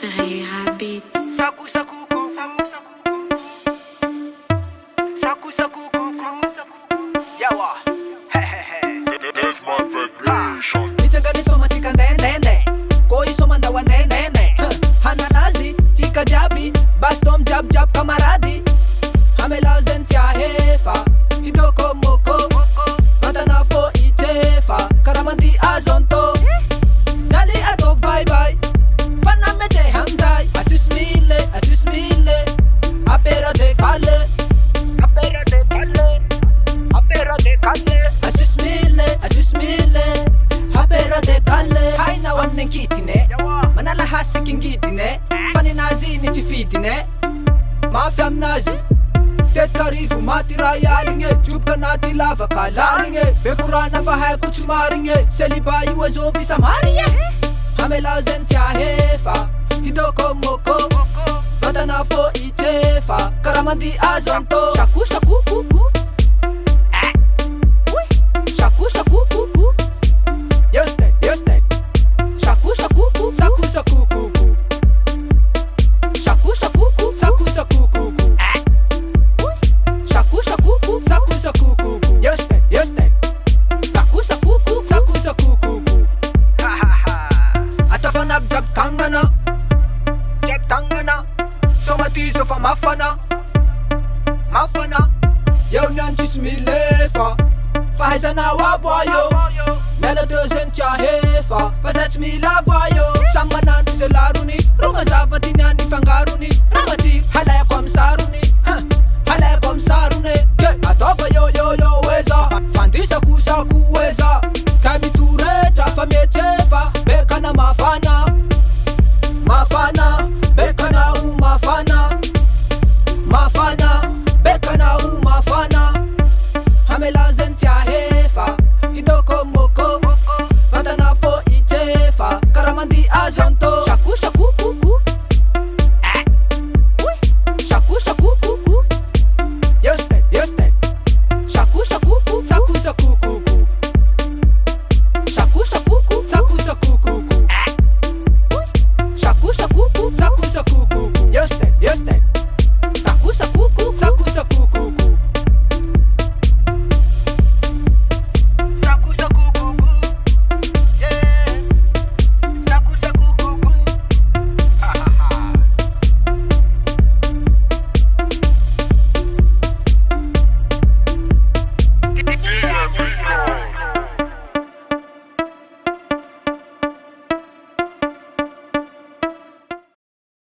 Ferreira Beats. Saku saku kuku, saku saku kuku, yawa. This man vibration. Nichangani soma chika ndende, koi soma ndawa nene. Hana lazi, chika jabi, bastom jab jab kamaradi. Hame lauzen chahe fa, hitoko moko, vatana fo itefa, karamandi azonto. Jali atof bye bye, fana meche hamzai. Asus mile, apera de kale, apera de kale, apera de kale. Asus mile, apera de kale. Haina wannen kitine, manala hasikin gitine, fani nazi ni tifitine, mafiam nazi. Tet karifu mati rayalinge, chupka nati lava kalalinge, bekurana fa hai kuch maringe, selibayi wazofi samaringe. Hame lauzen chahe fa, hitoko moko, vatana fo itefa, karamandi azonto. Shaku shaku kuku, shaku shaku kuku, yostek, shaku shaku kuku, saku saku kuku, shaku shaku kuku, saku saku kuku, shaku shaku kuku, saku saku kuku, yostek, saku saku kuku, saku saku kuku. Atafan abjab tangana, somatizo fa mafana. Yo nyan chismilefa, fa hazana waboyo, mela dozen chahefa, fa zet mi lavayo, samana nuzelaruni,